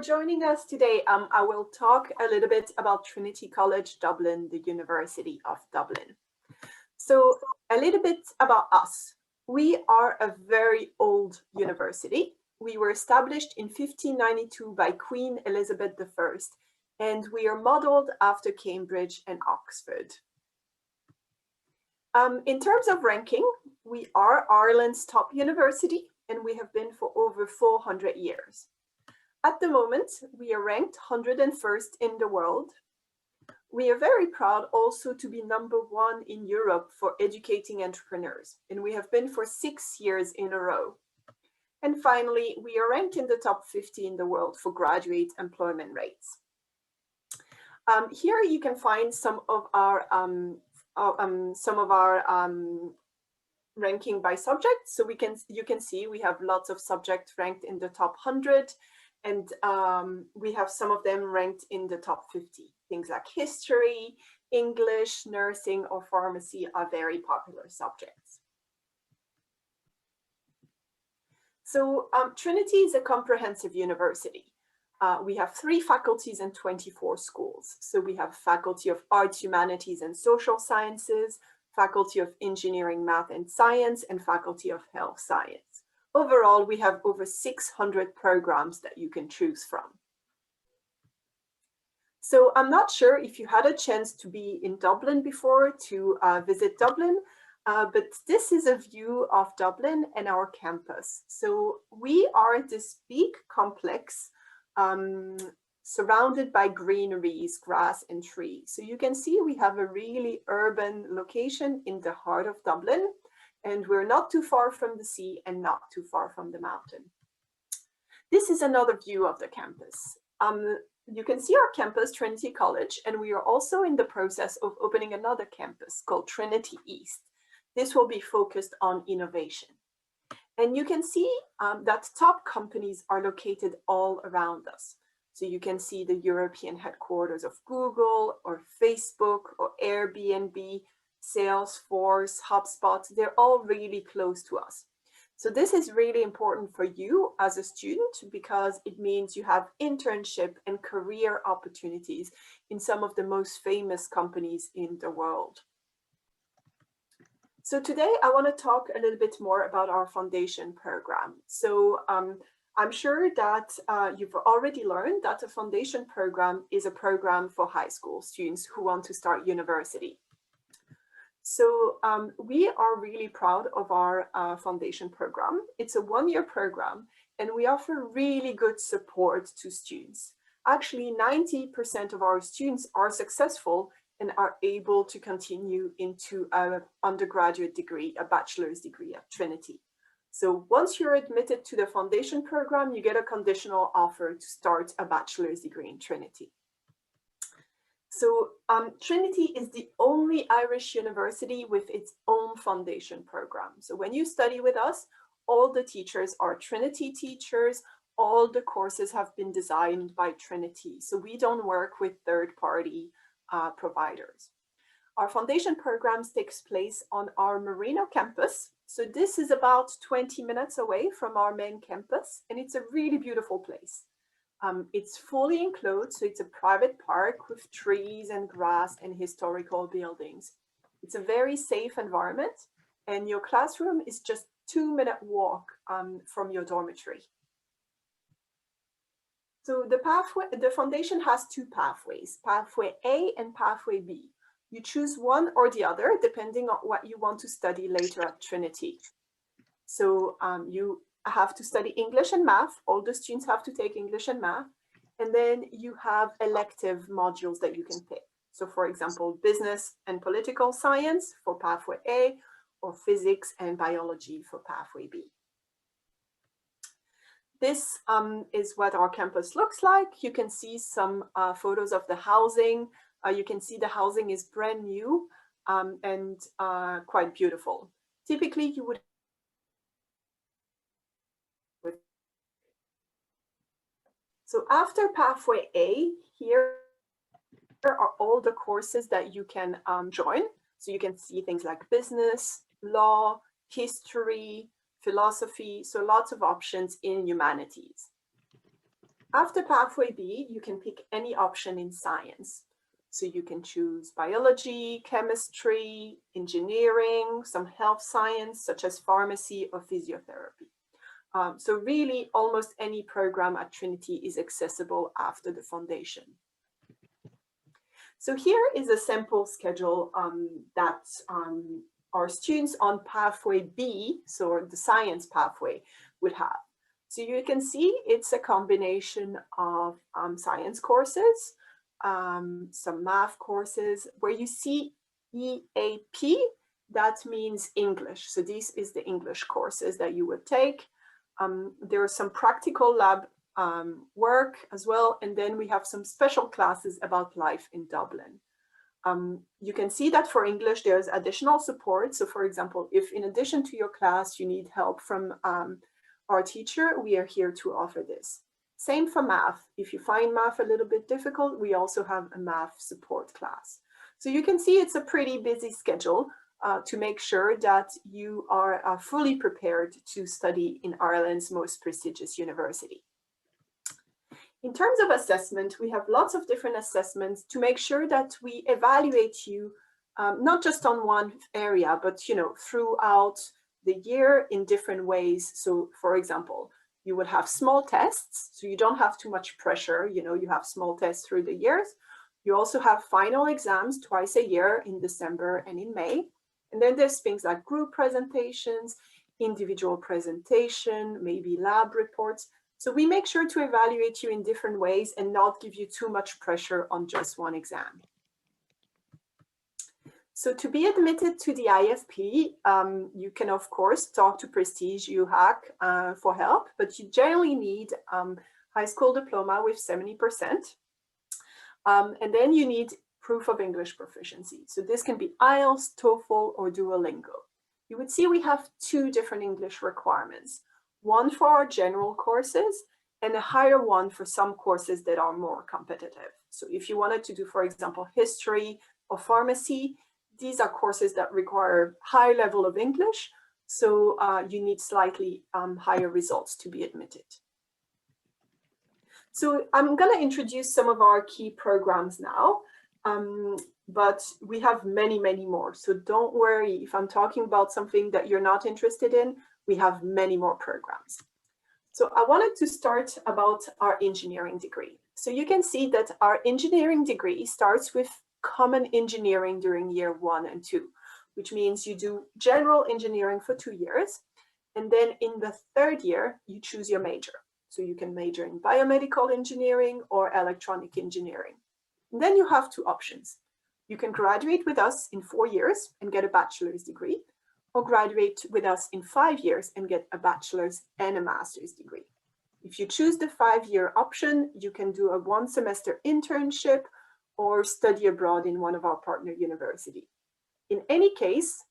for joining us today. I will talk a little bit about Trinity College Dublin, the University of Dublin. So a little bit about us. We are a very old university. We were established in 1592 by Queen Elizabeth I, and we are modeled after Cambridge and Oxford. In terms of ranking, we are Ireland's top university, and we have been for over 400 years. At the moment, we are ranked 101st in the world. We are very proud also to be #1 in Europe for educating entrepreneurs, and we have been for 6 years in a row. And finally, we are ranked in the top 50 in the world for graduate employment rates. Here you can find some of our ranking by subject. So you can see we have lots of subjects ranked in the top 100, and we have some of them ranked in the top 50. Things like history, English, nursing, or pharmacy are very popular subjects. So Trinity is a comprehensive university. We have 3 faculties and 24 schools. So we have Faculty of Arts, Humanities, and Social Sciences, Faculty of Engineering, Math, and Science, and Faculty of Health Science. Overall, we have over 600 programs that you can choose from. So I'm not sure if you had a chance to be in Dublin before, to visit Dublin, but this is a view of Dublin and our campus. So we are this big complex surrounded by greeneries, grass, and trees. So you can see we have a really urban location in the heart of Dublin, and we're not too far from the sea and not too far from the mountain. This is another view of the campus. You can see our campus, Trinity College, and we are also in the process of opening another campus called Trinity East. This will be focused on innovation. And you can see that top companies are located all around us. So you can see the European headquarters of Google or Facebook or Airbnb, Salesforce, HubSpot. They're all really close to us. So this is really important for you as a student because it means you have internship and career opportunities in some of the most famous companies in the world. So today I want to talk a little bit more about our foundation program. So I'm sure that you've already learned that a foundation program is a program for high school students who want to start university. So we are really proud of our foundation program. It's a 1-year program, and we offer really good support to students. Actually, 90% of our students are successful and are able to continue into an undergraduate degree, a bachelor's degree at Trinity. So once you're admitted to the foundation program, you get a conditional offer to start a bachelor's degree in Trinity. So Trinity is the only Irish university with its own foundation program. So when you study with us, all the teachers are Trinity teachers. All the courses have been designed by Trinity. So we don't work with third-party providers. Our foundation programs takes place on our Marino campus. So this is about 20 minutes away from our main campus, and it's a really beautiful place. It's fully enclosed, so it's a private park with trees and grass and historical buildings. It's a very safe environment, and your classroom is just a 2-minute walk from your dormitory. So the foundation has 2 pathways, pathway A and pathway B. You choose one or the other depending on what you want to study later at Trinity. So you have to study English and math. All the students have to take English and math. And then you have elective modules that you can pick. So for example, business and political science for pathway A, or physics and biology for pathway B. This is what our campus looks like. You can see some photos of the housing. You can see the housing is brand new and quite beautiful. Typically, you would So after pathway A, here are all the courses that you can join. So you can see things like business, law, history, philosophy, so lots of options in humanities. After pathway B, you can pick any option in science. So you can choose biology, chemistry, engineering, some health science, such as pharmacy or physiotherapy. So really, almost any program at Trinity is accessible after the foundation. So here is a sample schedule that our students on pathway B, so the science pathway, would have. So you can see it's a combination of science courses, some math courses. Where you see EAP, that means English. So this is the English courses that you would take. There are some practical lab work as well. And then we have some special classes about life in Dublin. You can see that for English, there's additional support. So for example, if in addition to your class, you need help from our teacher, we are here to offer this. Same for math. If you find math a little bit difficult, we also have a math support class. So you can see it's a pretty busy schedule to make sure that you are fully prepared to study in Ireland's most prestigious university. In terms of assessment, we have lots of different assessments to make sure that we evaluate you not just on one area, but throughout the year in different ways. So for example, you would have small tests, so you don't have too much pressure. You have small tests through the years. You also have final exams twice a year in December and in May. And then there's things like group presentations, individual presentation, maybe lab reports. So we make sure to evaluate you in different ways and not give you too much pressure on just one exam. So to be admitted to the IFP, you can, of course, talk to Prestige UHAC for help, but you generally need high school diploma with 70%. And then you need proof of English proficiency. So this can be IELTS, TOEFL, or Duolingo. You would see we have two different English requirements, one for our general courses and a higher one for some courses that are more competitive. So if you wanted to do, for example, history or pharmacy, these are courses that require high level of English, so you need slightly higher results to be admitted. So I'm going to introduce some of our key programs now, but we have many, many more. So don't worry if I'm talking about something that you're not interested in, we have many more programs. So I wanted to start about our engineering degree. So you can see that our engineering degree starts with common engineering during year 1 and 2, which means you do general engineering for 2 years. And then in the 3rd year, you choose your major. So you can major in biomedical engineering or electronic engineering. And then you have 2 options. You can graduate with us in 4 years and get a bachelor's degree, or graduate with us in 5 years and get a bachelor's and a master's degree. If you choose the 5-year option, you can do a 1-semester internship or study abroad in one of our partner universities. In any case,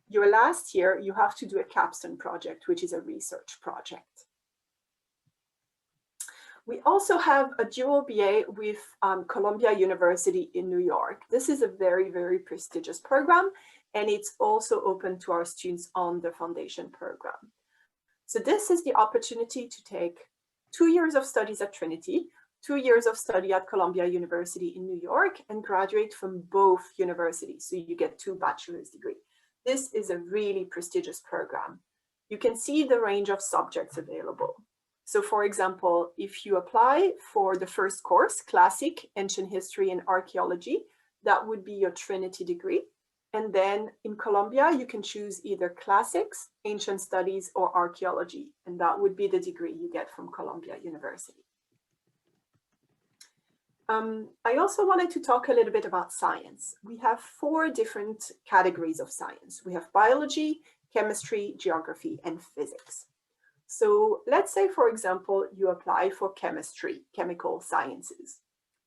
your last year, you have to do a capstone project, which is a research project. We also have a dual BA with Columbia University in New York. This is a very, very prestigious program, and it's also open to our students on the foundation program. So this is the opportunity to take 2 years of studies at Trinity, 2 years of study at Columbia University in New York, and graduate from both universities. So you get 2 bachelor's degrees. This is a really prestigious program. You can see the range of subjects available. So for example, if you apply for the first course, Classic, Ancient History and Archaeology, that would be your Trinity degree. And then in Columbia, you can choose either Classics, Ancient Studies, or Archaeology. And that would be the degree you get from Columbia University. I also wanted to talk a little bit about science. We have 4 different categories of science. We have biology, chemistry, geography, and physics. So let's say, for example, you apply for chemistry, chemical sciences.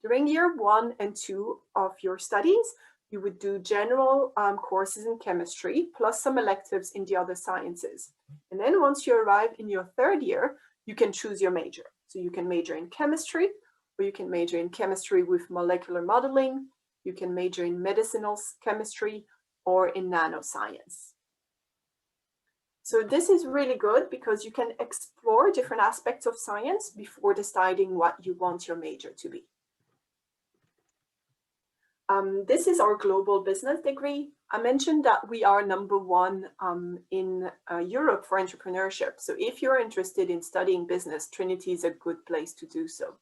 During year 1 and 2 of your studies, you would do general courses in chemistry, plus some electives in the other sciences. And then once you arrive in your 3rd year, you can choose your major. So you can major in chemistry, or you can major in chemistry with molecular modeling, you can major in medicinal chemistry, or in nanoscience. So this is really good because you can explore different aspects of science before deciding what you want your major to be. This is our global business degree. I mentioned that we are #1 in Europe for entrepreneurship. So if you're interested in studying business, Trinity is a good place to do so.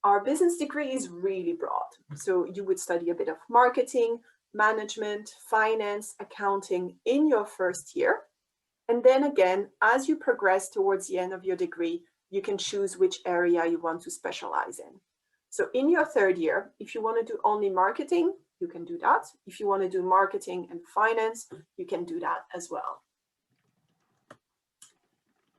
Our business degree is really broad. So you would study a bit of marketing, management, finance, accounting in your first year. And then again, as you progress towards the end of your degree, you can choose which area you want to specialize in. So in your third year, if you want to do only marketing, you can do that. If you want to do marketing and finance, you can do that as well.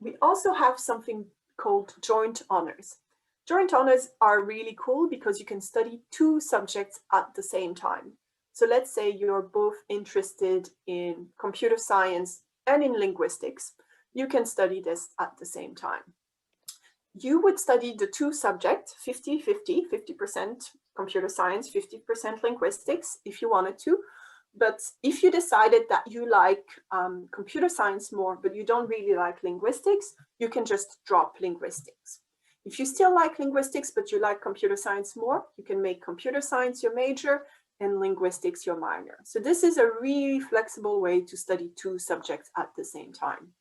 We also have something called joint honors. Joint honors are really cool because you can study 2 subjects at the same time. So let's say you're both interested in computer science and in linguistics. You can study this at the same time. You would study the 2 subjects, 50-50, 50% computer science, 50% linguistics, if you wanted to. But if you decided that you like computer science more, but you don't really like linguistics, you can just drop linguistics. If you still like linguistics, but you like computer science more, you can make computer science your major and linguistics your minor. So this is a really flexible way to study 2 subjects at the same time.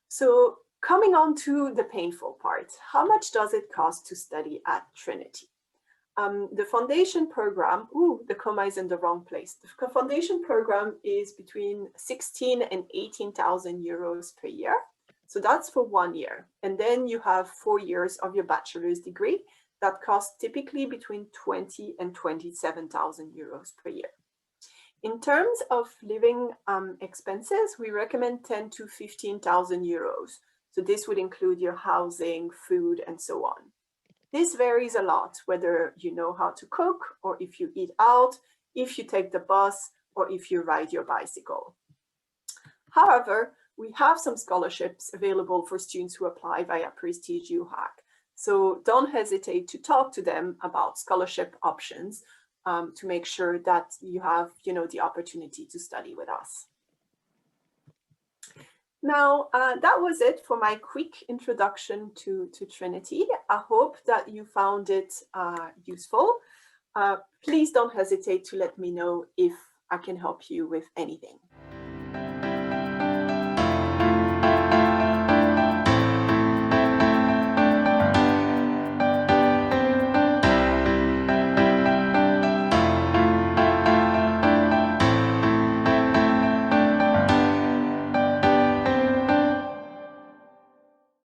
So coming on to the painful part, how much does it cost to study at Trinity? The foundation program, the comma is in the wrong place. The foundation program is between 16 and 18,000 euros per year. So that's for 1 year. And then you have 4 years of your bachelor's degree that costs typically between 20 and 27,000 euros per year. In terms of living expenses, we recommend 10 to 15,000 euros. So this would include your housing, food, and so on. This varies a lot, whether you know how to cook, or if you eat out, if you take the bus, or if you ride your bicycle. However, we have some scholarships available for students who apply via Prestige UHAC. So don't hesitate to talk to them about scholarship options to make sure that you have, the opportunity to study with us. Now, that was it for my quick introduction to Trinity. I hope that you found it useful. Please don't hesitate to let me know if I can help you with anything.